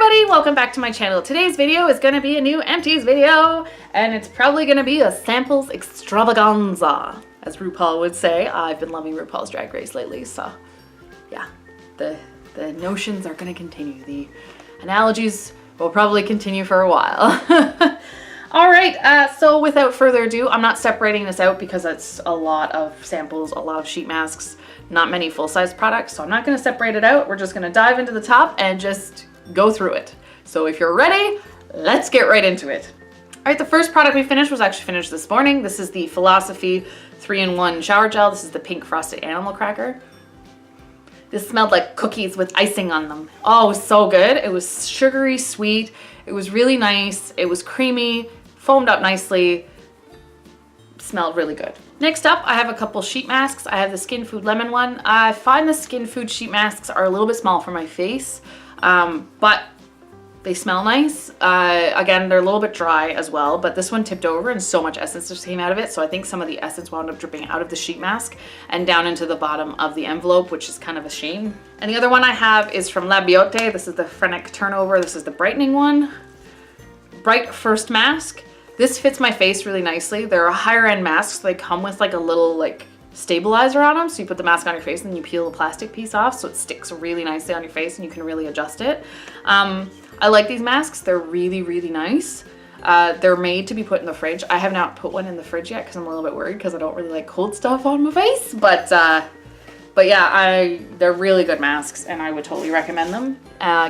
everybody, welcome back to my channel. Today's video is going to be a new Empties video, and it's probably going to be a samples extravaganza, as RuPaul would say. I've been loving RuPaul's Drag Race lately, so yeah, the notions are going to continue. The analogies will probably continue for a while. All right, so without further ado, I'm not separating this out because it's a lot of samples, a lot of sheet masks, not many full-size products, so I'm not going to separate it out. We're just going to dive into the top and just go through it. So if you're ready, let's get right into it. All right, the first product we finished was actually finished this morning. This is the Philosophy 3-in-1 shower gel. This is the pink frosted animal cracker. This smelled like cookies with icing on them. Oh, it was so good. It was sugary sweet. It was really nice. It was creamy, foamed up nicely, smelled really good. Next up, I have a couple sheet masks. I have the Skin Food Lemon one. I find the Skin Food sheet masks are a little bit small for my face, but they smell nice. Again, they're a little bit dry as well, but this one tipped over and so much essence just came out of it. So I think some of the essence wound up dripping out of the sheet mask and down into the bottom of the envelope, which is kind of a shame. And the other one I have is from MacLeod. This is the Frenetic Turnover. This is the brightening one. Bright First Mask. This fits my face really nicely. They're a higher end mask, so they come with like a little like stabilizer on them. So you put the mask on your face and then you peel the plastic piece off so it sticks really nicely on your face and you can really adjust it. I like these masks. They're really, really nice. They're made to be put in the fridge. I have not put one in the fridge yet because I'm a little bit worried because I don't really like cold stuff on my face. But yeah, they're really good masks and I would totally recommend them.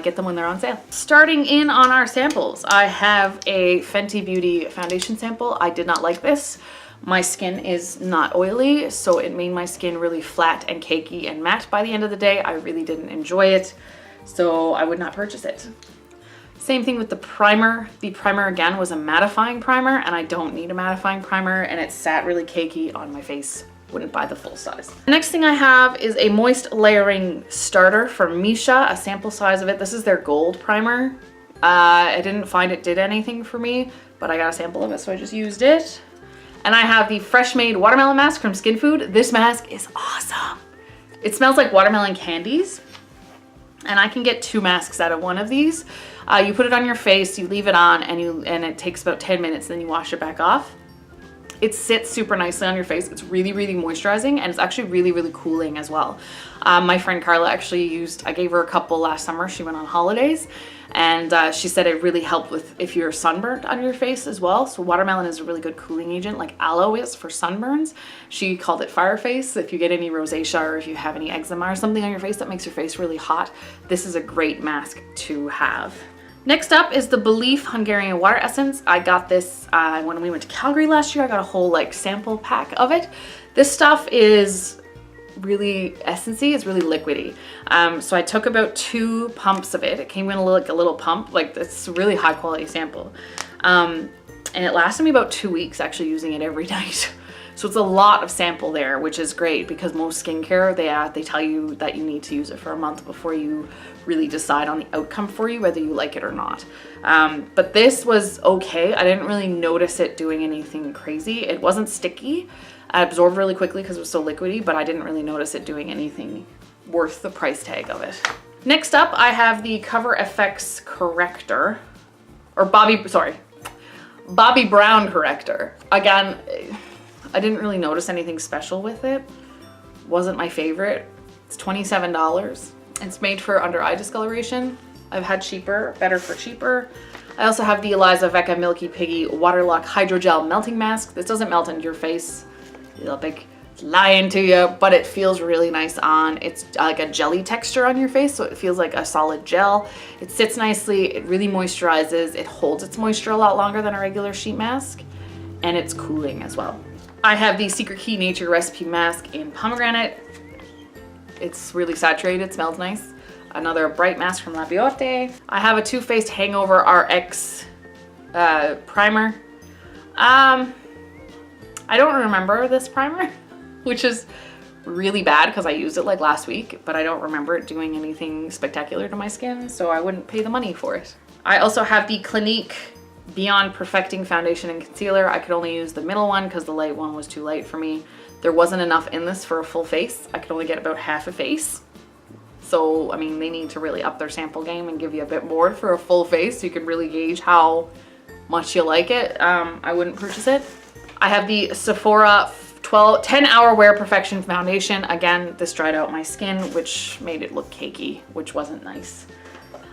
Get them when they're on sale. Starting in on our samples, I have a Fenty Beauty foundation sample. I did not like this. My skin is not oily, so it made my skin really flat and cakey and matte by the end of the day. I really didn't enjoy it, so I would not purchase it. Same thing with the primer. The primer again was a mattifying primer and I don't need a mattifying primer and it sat really cakey on my face. Wouldn't buy the full size. The next thing I have is a moist layering starter from Misha, a sample size of it. This is their gold primer. I didn't find it did anything for me, but I got a sample of it, so I just used it. And I have the Fresh Made Watermelon Mask from Skin Food. This mask is awesome. It smells like watermelon candies, and I can get 2 masks out of one of these. You put it on your face, you leave it on, and it takes about 10 minutes, then you wash it back off. It sits super nicely on your face. It's really, really moisturizing and it's actually really, really cooling as well. My friend Carla actually used, I gave her a couple last summer. She went on holidays and she said it really helped with if you're sunburnt on your face as well. So watermelon is a really good cooling agent like aloe is for sunburns. She called it fire face. If you get any rosacea or if you have any eczema or something on your face that makes your face really hot, this is a great mask to have. Next up is the Belief Hungarian Water Essence. I got this when we went to Calgary last year. I got a whole like sample pack of it. This stuff is really essency, it's really liquidy. So I took about 2 pumps of it. It came in a little pump, like it's a really high quality sample. And it lasted me about 2 weeks actually using it every night. So it's a lot of sample there, which is great because most skincare, they tell you that you need to use it for a month before you really decide on the outcome for you, whether you like it or not. But this was okay. I didn't really notice it doing anything crazy. It wasn't sticky. I absorbed really quickly because it was so liquidy, but I didn't really notice it doing anything worth the price tag of it. Next up, I have the Cover FX Corrector, or Bobbi Brown Corrector. Again, I didn't really notice anything special with it. Wasn't my favorite. It's $27. It's made for under eye discoloration. I've had cheaper, better for cheaper. I also have the Eliza Vecca Milky Piggy Waterlock Hydrogel Melting Mask. This doesn't melt into your face. It's lying to you, but it feels really nice on. It's like a jelly texture on your face, so it feels like a solid gel. It sits nicely, it really moisturizes. It holds its moisture a lot longer than a regular sheet mask, and it's cooling as well. I have the Secret Key Nature Recipe Mask in Pomegranate. It's really saturated, smells nice. Another bright mask from MacLeod. I have a Too Faced Hangover RX primer. I don't remember this primer, which is really bad because I used it like last week, but I don't remember it doing anything spectacular to my skin, so I wouldn't pay the money for it. I also have the Clinique Beyond Perfecting Foundation and Concealer. I could only use the middle one because the light one was too light for me. There wasn't enough in this for a full face. I could only get about half a face. So, I mean, they need to really up their sample game and give you a bit more for a full face so you can really gauge how much you like it. I wouldn't purchase it. I have the Sephora 10 Hour Wear Perfection Foundation. Again, this dried out my skin, which made it look cakey, which wasn't nice.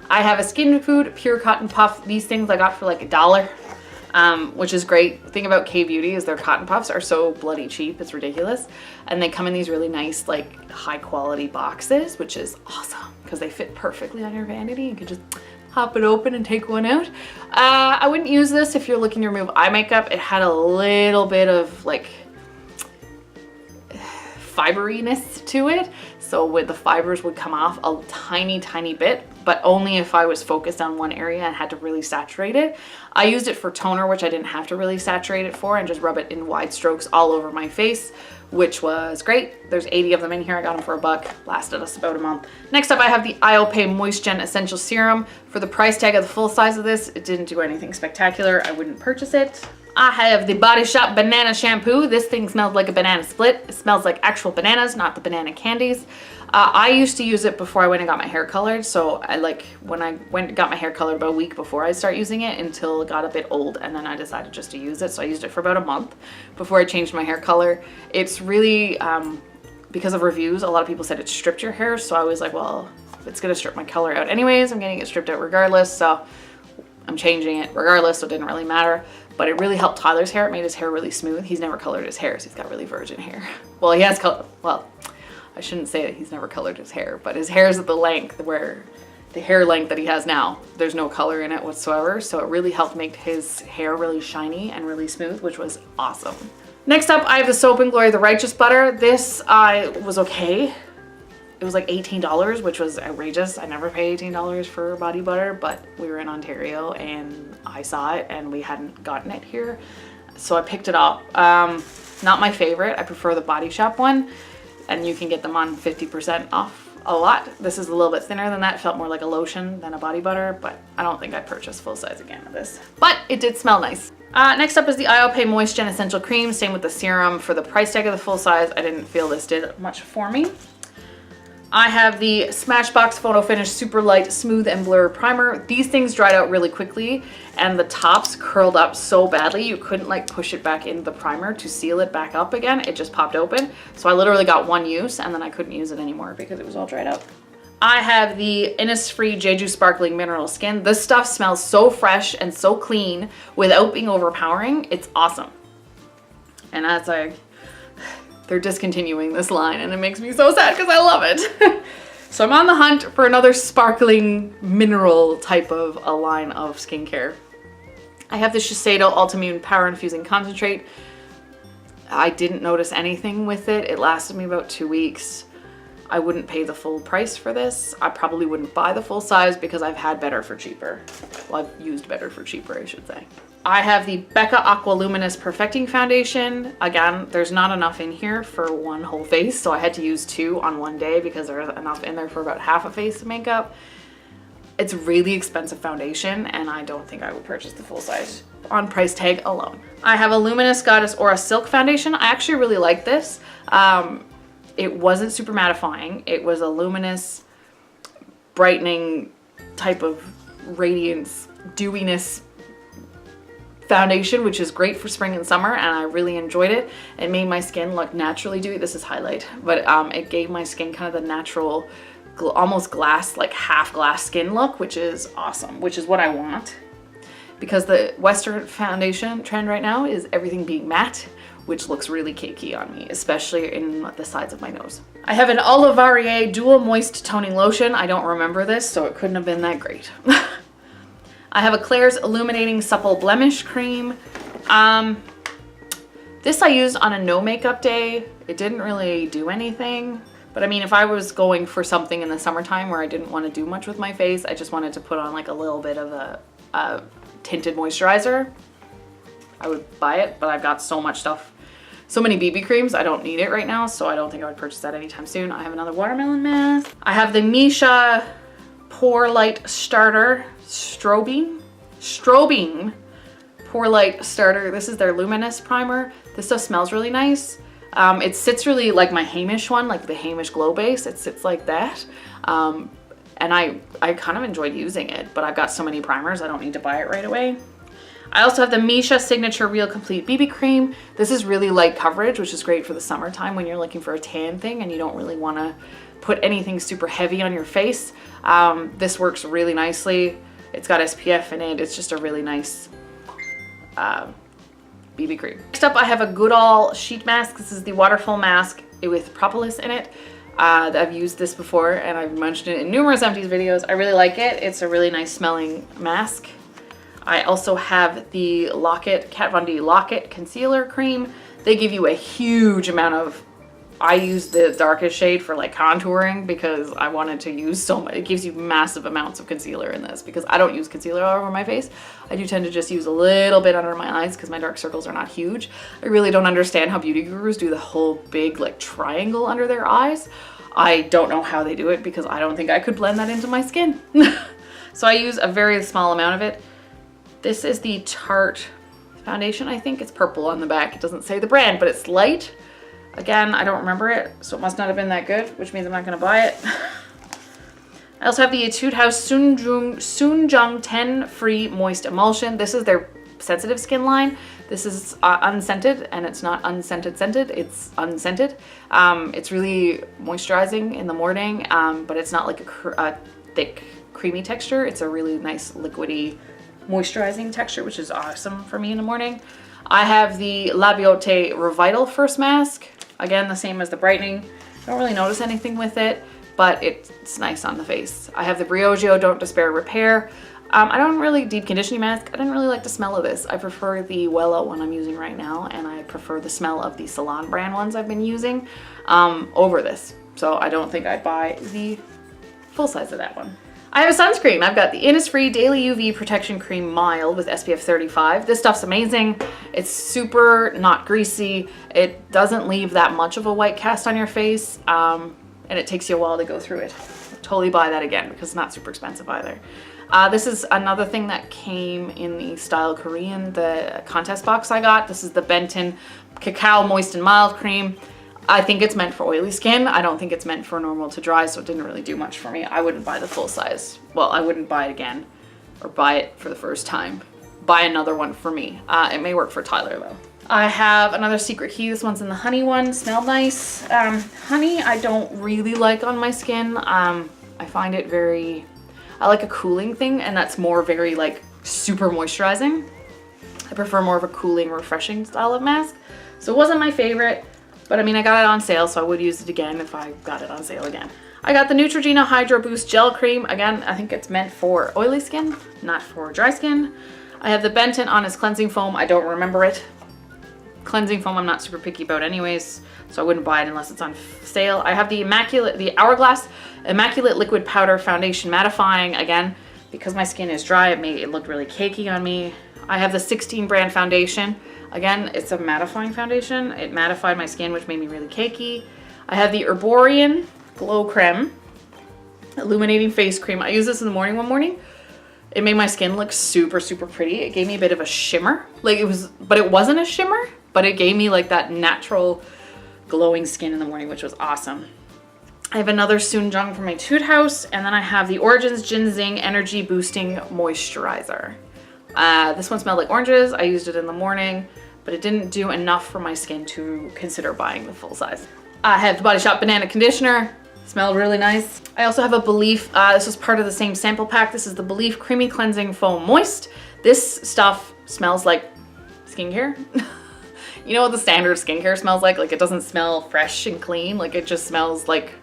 I have a Skin Food Pure Cotton Puff. These things I got for like $1, which is great. The thing about K-Beauty is their cotton puffs are so bloody cheap. It's ridiculous. And they come in these really nice, like high quality boxes, which is awesome because they fit perfectly on your vanity. You can just pop it open and take one out. I wouldn't use this if you're looking to remove eye makeup. It had a little bit of like fiberiness to it, so with the fibers would come off a tiny bit, but only if I was focused on one area and had to really saturate it. I used it for toner, which I didn't have to really saturate it for, and just rub it in wide strokes all over my face, which was great. There's 80 of them in here. I got them for $1. Lasted us about a month. Next up, I have the IOPay Moist Gen Essential Serum. For the price tag of the full size of this, it didn't do anything spectacular. I wouldn't purchase it. I have the Body Shop Banana Shampoo. This thing smells like a banana split. It smells like actual bananas, not the banana candies. I used to use it before I went and got my hair colored. So when I went and got my hair colored about a week before I start using it until it got a bit old, and then I decided just to use it. So I used it for about a month before I changed my hair color. It's really, because of reviews, a lot of people said it stripped your hair. So I was like, well, it's gonna strip my color out anyways. I'm getting it stripped out regardless. So I'm changing it regardless, so it didn't really matter. But it really helped Tyler's hair. It made his hair really smooth. He's never colored his hair, so he's got really virgin hair. Well, he has color, well, I shouldn't say that he's never colored his hair, but his hair is at the length where the hair length that he has now, there's no color in it whatsoever. So it really helped make his hair really shiny and really smooth, which was awesome. Next up, I have the Soap and Glory The Righteous Butter. This was okay. It was like $18, which was outrageous. I never pay $18 for body butter, but we were in Ontario and I saw it and we hadn't gotten it here. So I picked it up. Not my favorite. I prefer the Body Shop one, and you can get them on 50% off a lot. This is a little bit thinner than that. It felt more like a lotion than a body butter, but I don't think I'd purchase full size again of this. But it did smell nice. Next up is the IOPay Moist Gen Essential Cream. Same with the serum. For the price tag of the full size, I didn't feel this did much for me. I have the Smashbox Photo Finish Super Light Smooth and Blur Primer. These things dried out really quickly and the tops curled up so badly you couldn't like push it back into the primer to seal it back up again. It just popped open. So I literally got one use and then I couldn't use it anymore because it was all dried out. I have the Innisfree Jeju Sparkling Mineral Skin. This stuff smells so fresh and so clean without being overpowering. It's awesome. And as they're discontinuing this line and it makes me so sad because I love it. So I'm on the hunt for another sparkling mineral type of a line of skincare. I have the Shiseido Ultimune Power Infusing Concentrate. I didn't notice anything with it. It lasted me about 2 weeks. I wouldn't pay the full price for this. I probably wouldn't buy the full size because I've had better for cheaper. Well, I've used better for cheaper, I should say. I have the Becca Aqua Luminous Perfecting Foundation. Again, there's not enough in here for one whole face, so I had to use 2 on one day because there's enough in there for about half a face of makeup. It's really expensive foundation, and I don't think I would purchase the full size on price tag alone. I have a Luminous Goddess Aura Silk Foundation. I actually really like this. It wasn't super mattifying. It was a luminous, brightening type of radiance, dewiness foundation, which is great for spring and summer, and I really enjoyed it. It made my skin look naturally dewy. This is highlight, but it gave my skin kind of the natural, almost glass, like half glass skin look, which is awesome, which is what I want. Because the Western foundation trend right now is everything being matte, which looks really cakey on me, especially in the sides of my nose. I have an Olivarier Dual Moist Toning Lotion. I don't remember this, so it couldn't have been that great. I have a Klairs Illuminating Supple Blemish Cream. This I used on a no makeup day. It didn't really do anything. But I mean, if I was going for something in the summertime where I didn't want to do much with my face, I just wanted to put on like a little bit of a tinted moisturizer, I would buy it. But I've got so much stuff, so many BB creams, I don't need it right now, so I don't think I would purchase that anytime soon. I have another watermelon mask. I have the Misha Pore Light Starter Strobing Pore Light Starter. This is their Luminous Primer. This stuff smells really nice. It sits really like my Hamish one, like the Hamish Glow Base. It sits like that. And I kind of enjoyed using it, but I've got so many primers, I don't need to buy it right away. I also have the Misha Signature Real Complete BB Cream. This is really light coverage, which is great for the summertime when you're looking for a tan thing and you don't really want to put anything super heavy on your face. This works really nicely. It's got SPF in it. It's just a really nice BB cream. Next up, I have a Goodall sheet mask. This is the waterfall mask with propolis in it. I've used this before and I've mentioned it in numerous Empties videos. I really like it. It's a really nice smelling mask. I also have the Locket, Kat Von D Locket Concealer Cream. They give you a huge amount of, I use the darkest shade for like contouring because I wanted to use so much. It gives you massive amounts of concealer in this because I don't use concealer all over my face. I do tend to just use a little bit under my eyes because my dark circles are not huge. I really don't understand how beauty gurus do the whole big like triangle under their eyes. I don't know how they do it because I don't think I could blend that into my skin. So I use a very small amount of it. This is the Tarte foundation. I think it's purple on the back. It doesn't say the brand, but it's light. Again, I don't remember it, so it must not have been that good, which means I'm not gonna buy it. I also have the Etude House Soonjung 10 Free Moist Emulsion. This is their sensitive skin line. This is unscented, and it's not unscented scented, it's unscented. It's really moisturizing in the morning, but it's not like a thick, creamy texture. It's a really nice liquidy, moisturizing texture, which is awesome for me in the morning. I have the La Beauté Revital First Mask. Again, the same as the brightening. Don't really notice anything with it, but it's nice on the face. I have the Briogeo Don't Despair Repair. I don't really, deep conditioning mask. I didn't really like the smell of this. I prefer the Wella one I'm using right now, and I prefer the smell of the Salon brand ones I've been using over this. So I don't think I'd buy the full size of that one. I have a sunscreen. I've got the Innisfree Daily UV Protection Cream Mild with SPF 35. This stuff's amazing. It's super not greasy. It doesn't leave that much of a white cast on your face, and it takes you a while to go through it. I'll totally buy that again because it's not super expensive either. This is another thing that came in the Style Korean, the contest box I got. This is the Benton Cacao Moist and Mild Cream. I think it's meant for oily skin. I don't think it's meant for normal to dry, so it didn't really do much for me. I wouldn't buy the full size. Well, I wouldn't buy it again or buy it for the first time. Buy another one for me. It may work for Tyler though. I have another Secret Key. This one's in the honey one. Smelled nice. Honey I don't really like on my skin. I find it very, I like a cooling thing, and that's more very like super moisturizing. I prefer more of a cooling, refreshing style of mask. So it wasn't my favorite. But I mean, I got it on sale, so I would use it again if I got it on sale again. I got the Neutrogena Hydro Boost Gel Cream. Again, I think it's meant for oily skin, not for dry skin. I have the Benton Honest Cleansing Foam. I don't remember it. Cleansing foam I'm not super picky about anyways, so I wouldn't buy it unless it's on sale. I have the Hourglass Immaculate Liquid Powder Foundation Mattifying. Again, because my skin is dry, it looked really cakey on me. I have the 16 brand foundation. Again, it's a mattifying foundation. It mattified my skin, which made me really cakey. I have the Herborian Glow Creme Illuminating Face Cream. I used this in the morning one morning. It made my skin look super, super pretty. It gave me a bit of a shimmer. But it wasn't a shimmer, but it gave me like that natural glowing skin in the morning, which was awesome. I have another Soonjung from my Etude House, and then I have the Origins Ginseng Energy Boosting Moisturizer. This one smelled like oranges. I used it in the morning, but it didn't do enough for my skin to consider buying the full size. I have the Body Shop Banana Conditioner. Smelled really nice. I also have a Belief, this was part of the same sample pack. This is the Belief Creamy Cleansing Foam Moist. This stuff smells like skincare. You know what the standard skincare smells like? Like, it doesn't smell fresh and clean. Like, it just smells like,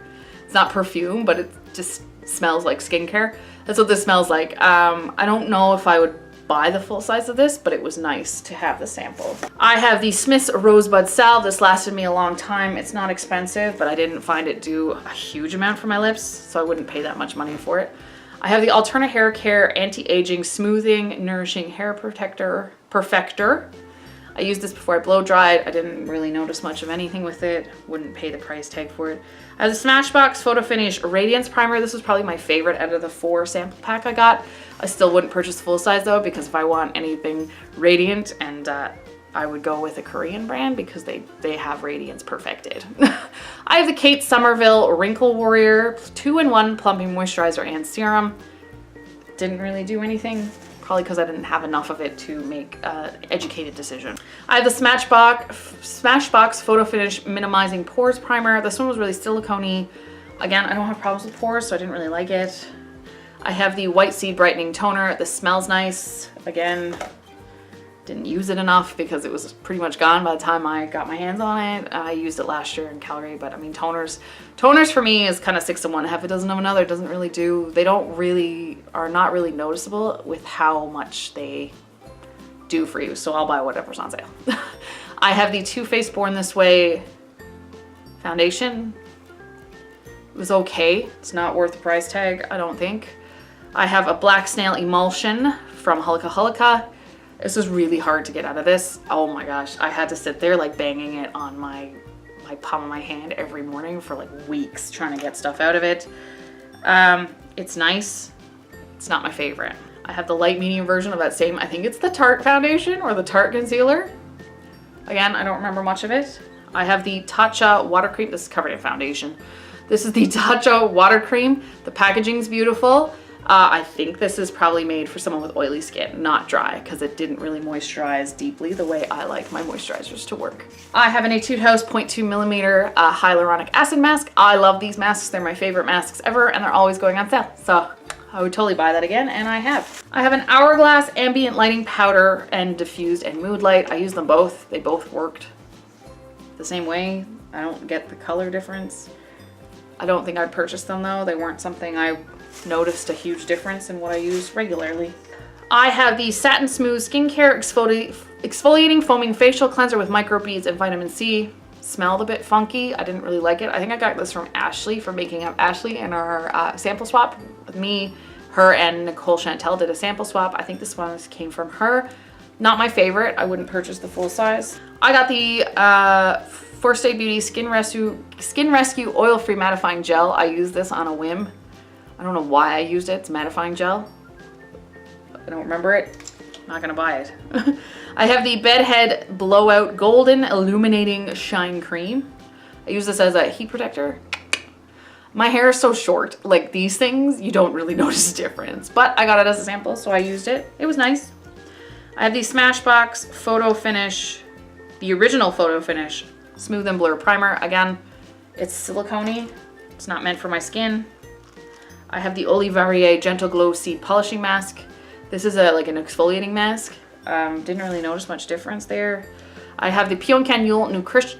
it's not perfume, but it just smells like skincare. That's what this smells like. I don't know if I would buy the full size of this, but it was nice to have the sample. I have the Smith's Rosebud Salve. This lasted me a long time. It's not expensive, but I didn't find it do a huge amount for my lips, so I wouldn't pay that much money for it. I have the Alterna Haircare Anti-Aging Smoothing Nourishing Hair Perfector. I used this before I blow dried. I didn't really notice much of anything with it. Wouldn't pay the price tag for it. I have the Smashbox Photo Finish Radiance Primer. This was probably my favorite out of the 4 sample pack I got. I still wouldn't purchase full size though, because if I want anything radiant and I would go with a Korean brand because they have radiance perfected. I have the Kate Somerville Wrinkle Warrior 2-in-1 plumping moisturizer and serum. Didn't really do anything, probably because I didn't have enough of it to make an educated decision. I have the Smashbox Photo Finish Minimizing Pores Primer. This one was really silicone-y. Again, I don't have problems with pores, so I didn't really like it. I have the White Seed Brightening Toner. This smells nice. Again, didn't use it enough because it was pretty much gone by the time I got my hands on it. I used it last year in Calgary, but I mean, toners for me is kind of 6 of one, half a dozen of another. It doesn't really do, they are not really noticeable with how much they do for you. So I'll buy whatever's on sale. I have the Too Faced Born This Way foundation. It was okay. It's not worth the price tag, I don't think. I have a Black Snail Emulsion from Hulka Hulka. This was really hard to get out of this. Oh my gosh, I had to sit there like banging it on my palm of my hand every morning for like weeks trying to get stuff out of it. It's nice. It's not my favorite. I have the light medium version of that same, I think it's the Tarte foundation or the Tarte concealer. Again, I don't remember much of it. I have the Tatcha water cream. This is covered in foundation. This is the Tatcha water cream. The packaging's beautiful. I think this is probably made for someone with oily skin, not dry, because it didn't really moisturize deeply the way I like my moisturizers to work. I have an Etude House 0.2mm hyaluronic acid mask. I love these masks. They're my favorite masks ever, and they're always going on sale. So I would totally buy that again, and I have. I have an Hourglass Ambient Lighting Powder and Diffused and Mood Light. I use them both. They both worked the same way. I don't get the color difference. I don't think I'd purchase them though. They weren't something I noticed a huge difference in what I use regularly. I have the Satin Smooth Skincare Exfoliating Foaming Facial Cleanser with microbeads and vitamin C. Smelled a bit funky. I didn't really like it. I think I got this from Ashley, from making up Ashley in our sample swap. With me, her, and Nicole Chantel did a sample swap. I think this one came from her. Not my favorite. I wouldn't purchase the full size. I got the Forstay Beauty Skin Rescue Oil-Free Mattifying Gel. I used this on a whim. I don't know why I used it. It's mattifying gel. I don't remember it. I'm not gonna buy it. I have the Bedhead Blowout Golden Illuminating Shine Cream. I use this as a heat protector. My hair is so short, like these things, you don't really notice a difference, but I got it as a sample, so I used it. It was nice. I have the Smashbox Photo Finish, the original Photo Finish Smooth and Blur Primer. Again, it's silicone-y. It's not meant for my skin. I have the Olivarier Gentle Glow Seed Polishing Mask. This is like an exfoliating mask. Didn't really notice much difference there. I have the Pyeongkan Yul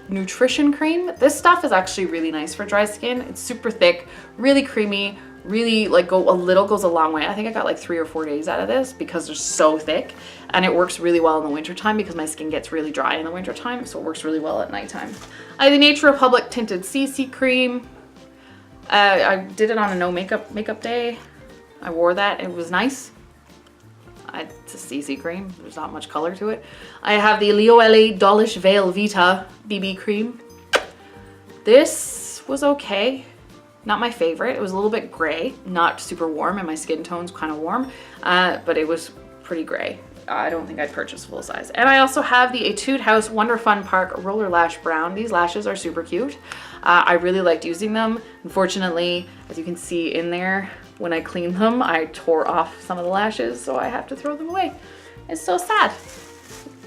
Nutrition Cream. This stuff is actually really nice for dry skin. It's super thick, really creamy, really like goes a long way. I think I got like 3 or 4 days out of this because they're so thick, and it works really well in the wintertime because my skin gets really dry in the wintertime, so it works really well at nighttime. I have the Nature Republic Tinted CC Cream. I did it on a no makeup day. I wore that. It was nice. It's a CC cream. There's not much color to it. I have the L'Oreal Dolish Veil Vita BB cream. This was okay. Not my favorite. It was a little bit gray, not super warm, and my skin tone's kind of warm, but it was pretty gray. I don't think I'd purchase full size. And I also have the Etude House Wonder Fun Park Roller Lash Brown. These lashes are super cute. I really liked using them. Unfortunately, as you can see in there, when I cleaned them, I tore off some of the lashes, so I have to throw them away. It's so sad.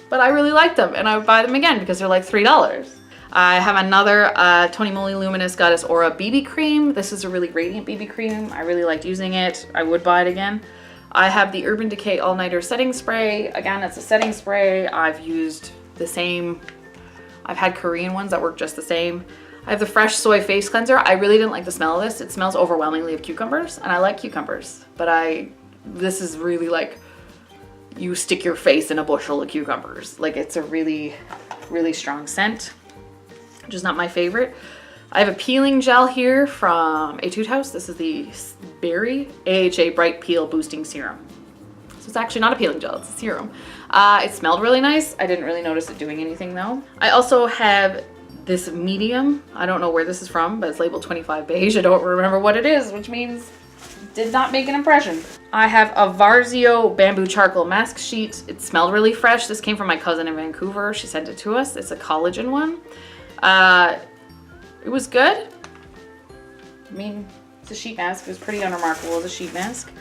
But I really like them, and I would buy them again because they're like $3. I have another Tony Moly Luminous Goddess Aura BB cream. This is a really radiant BB cream. I really liked using it. I would buy it again. I have the Urban Decay All Nighter Setting Spray. Again, it's a setting spray. I've used the same. I've had Korean ones that work just the same. I have the Fresh Soy Face Cleanser. I really didn't like the smell of this. It smells overwhelmingly of cucumbers, and I like cucumbers, but this is really like you stick your face in a bushel of cucumbers. Like, it's a really, really strong scent, which is not my favorite. I have a peeling gel here from Etude House. This is the Berry AHA Bright Peel Boosting Serum. So it's actually not a peeling gel, it's a serum. It smelled really nice. I didn't really notice it doing anything though. I also have this medium. I don't know where this is from, but it's labeled 25 beige. I don't remember what it is, which means did not make an impression. I have a Varzio bamboo charcoal mask sheet. It smelled really fresh. This came from my cousin in Vancouver. She sent it to us. It's a collagen one. It was good. I mean, it's a sheet mask. It was pretty unremarkable as a sheet mask.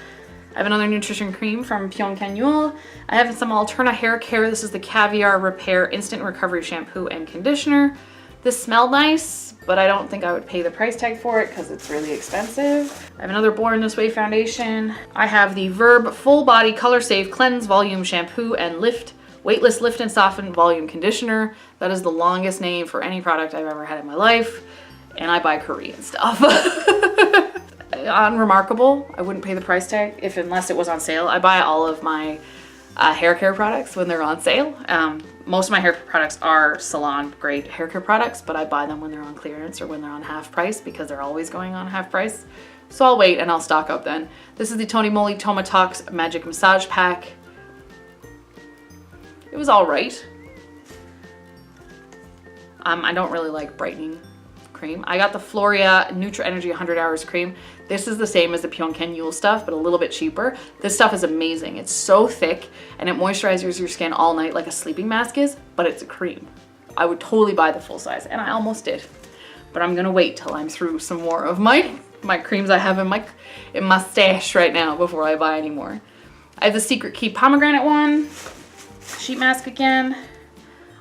I have another nutrition cream from Pyongyang. I have some Alterna Haircare. This is the Caviar Repair Instant Recovery Shampoo and Conditioner. This smelled nice, but I don't think I would pay the price tag for it because it's really expensive. I have another Born This Way foundation. I have the Verb Full Body Color Save Cleanse Volume Shampoo and Weightless Lift and Soften Volume Conditioner. That is the longest name for any product I've ever had in my life. And I buy Korean stuff. Unremarkable. I wouldn't pay the price tag unless it was on sale. I buy all of my hair care products when they're on sale. Most of my hair products are salon grade hair care products, but I buy them when they're on clearance or when they're on half price because they're always going on half price. So I'll wait and I'll stock up then. This is the Tony Moly Tomatox Magic Massage Pack. It was all right. I don't really like brightening cream. I got the Floria Nutra Energy 100 Hours Cream. This is the same as the Pyongyang stuff, but a little bit cheaper. This stuff is amazing. It's so thick and it moisturizes your skin all night like a sleeping mask is, but it's a cream. I would totally buy the full size, and I almost did. But I'm gonna wait till I'm through some more of my creams I have in my stash right now before I buy any more. I have the Secret Key Pomegranate one, sheet mask again.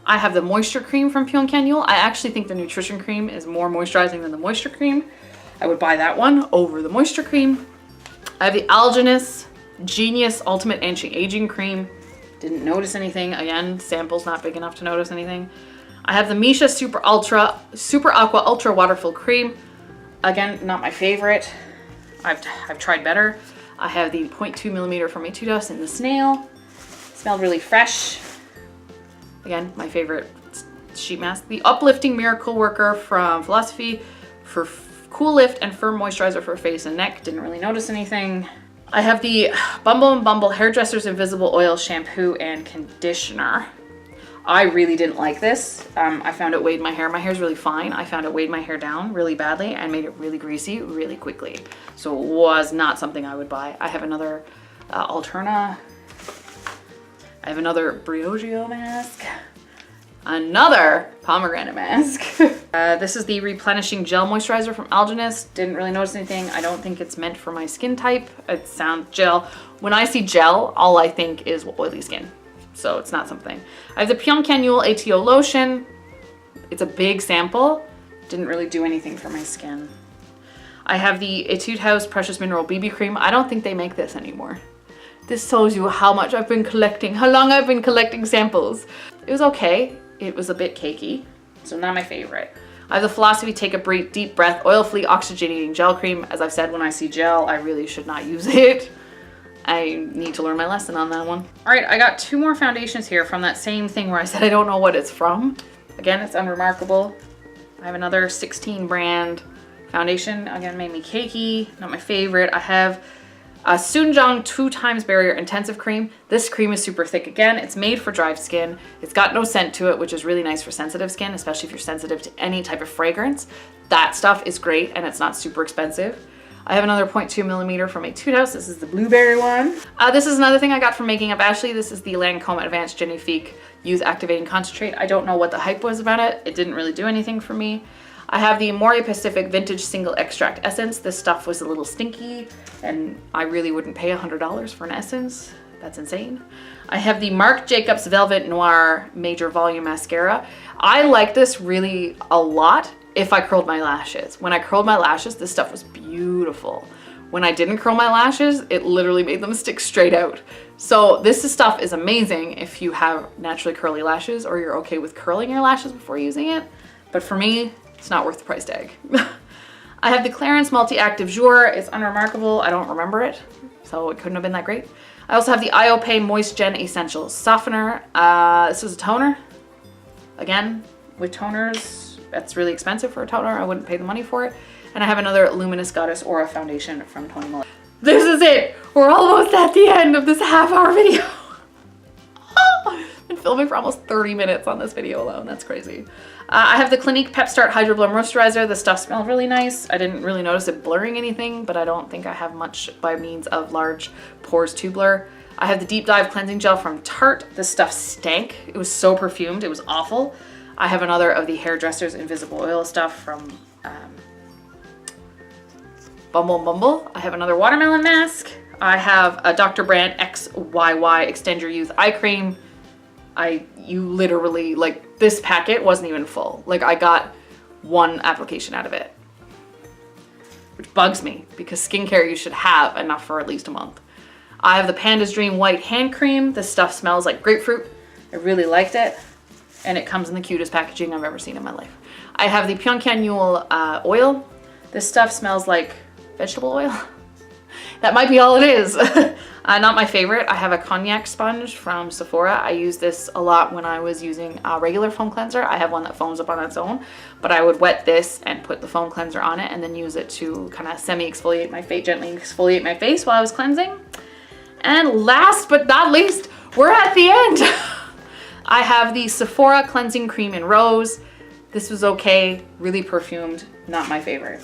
I have the moisture cream from Pyongyang. I actually think the nutrition cream is more moisturizing than the moisture cream. I would buy that one over the moisture cream. I have the Algenist Genius Ultimate Anti-Aging Cream. Didn't notice anything. Again, sample's not big enough to notice anything. I have the Misha Super Aqua Ultra Waterful Cream. Again, not my favorite. I've tried better. I have the 0.2 millimeter from Etude House in the Snail. Smelled really fresh. Again, my favorite sheet mask. The Uplifting Miracle Worker from Philosophy for cool lift and firm moisturizer for face and neck. Didn't really notice anything. I have the Bumble & Bumble Hairdresser's Invisible Oil Shampoo and Conditioner. I really didn't like this. I found it weighed my hair. My hair's really fine. I found it weighed my hair down really badly and made it really greasy really quickly. So it was not something I would buy. I have another Alterna. I have another Briogeo mask, another pomegranate mask. This is the Replenishing Gel Moisturizer from Algenist. Didn't really notice anything. I don't think it's meant for my skin type. It sounds gel. When I see gel, all I think is oily skin. So it's not something. I have the Pyongyang ATO Lotion. It's a big sample. Didn't really do anything for my skin. I have the Etude House Precious Mineral BB Cream. I don't think they make this anymore. This tells you how much I've been collecting, how long I've been collecting samples. It was okay. It was a bit cakey, so not my favorite. I have the Philosophy Take a Deep Breath Oil-Free Oxygenating Gel Cream. As I've said, when I see gel, I really should not use it. I need to learn my lesson on that one. All right, I got two more foundations here from that same thing where I said I don't know what it's from. Again, it's unremarkable. I have another 16 brand foundation. Again, made me cakey, not my favorite. I have a Sunjong 2x Barrier Intensive Cream. This cream is super thick again. It's made for dry skin. It's got no scent to it, which is really nice for sensitive skin, especially if you're sensitive to any type of fragrance. That stuff is great and it's not super expensive. I have another 0.2 millimeter from Etude House. This is the blueberry one. This is another thing I got from Making Up Ashley. This is the Lancome Advanced Genifique Youth Activating Concentrate. I don't know what the hype was about it. It didn't really do anything for me. I have the Moria Pacific Vintage Single Extract Essence. This stuff was a little stinky and I really wouldn't pay $100 for an essence. That's insane. I have the Marc Jacobs Velvet Noir Major Volume Mascara. I like this really a lot if I curled my lashes. When I curled my lashes, this stuff was beautiful. When I didn't curl my lashes, it literally made them stick straight out. So this stuff is amazing if you have naturally curly lashes or you're okay with curling your lashes before using it. But for me, it's not worth the price tag. I have the Clarins Multi-Active Jour. It's unremarkable. I don't remember it, so it couldn't have been that great. I also have the IOPay Moist Gen Essential Softener. This is a toner. Again, with toners, that's really expensive for a toner. I wouldn't pay the money for it. And I have another Luminous Goddess Aura Foundation from Tony Moly. This is it. We're almost at the end of this half-hour video. Been filming for almost 30 minutes on this video alone. That's crazy. I have the Clinique Pep Start Hydro Blur Moisturizer. The stuff smelled really nice. I didn't really notice it blurring anything, but I don't think I have much by means of large pores to blur. I have the Deep Dive Cleansing Gel from Tarte. This stuff stank. It was so perfumed. It was awful. I have another of the Hairdresser's Invisible Oil stuff from Bumble. I have another watermelon mask. I have a Dr. Brandt XYY Extend Your Youth Eye Cream. You literally, like, this packet wasn't even full. Like, I got one application out of it, which bugs me because skincare you should have enough for at least a month. I have the Panda's Dream White Hand Cream. This stuff smells like grapefruit. I really liked it. And it comes in the cutest packaging I've ever seen in my life. I have the Pyeongkan Yule oil. This stuff smells like vegetable oil. That might be all it is. Not my favorite. I have a cognac sponge from Sephora. I use this a lot when I was using a regular foam cleanser. I have one that foams up on its own, but I would wet this and put the foam cleanser on it and then use it to kind of semi-exfoliate my face, gently exfoliate my face while I was cleansing. And last but not least, we're at the end. I have the Sephora Cleansing Cream in Rose. This was okay, really perfumed, not my favorite.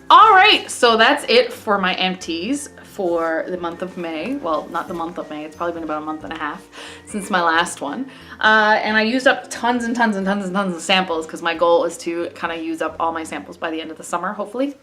All right, so that's it for my empties for the month of May. Well, not the month of May, it's probably been about a month and a half since my last one. And I used up tons and tons and tons and tons of samples because my goal is to kind of use up all my samples by the end of the summer, hopefully.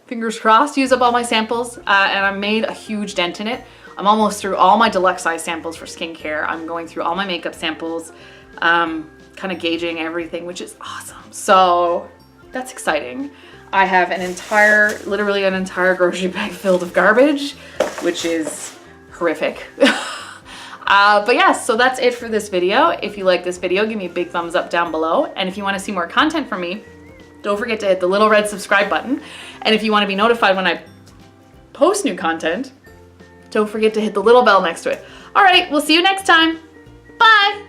Fingers crossed, use up all my samples. And I made a huge dent in it. I'm almost through all my deluxe size samples for skincare. I'm going through all my makeup samples, kind of gauging everything, which is awesome. So that's exciting. I have an entire, literally an entire grocery bag filled of garbage, which is horrific. But yeah, so that's it for this video. If you like this video, give me a big thumbs up down below. And if you want to see more content from me, don't forget to hit the little red subscribe button. And if you want to be notified when I post new content, don't forget to hit the little bell next to it. All right, we'll see you next time. Bye.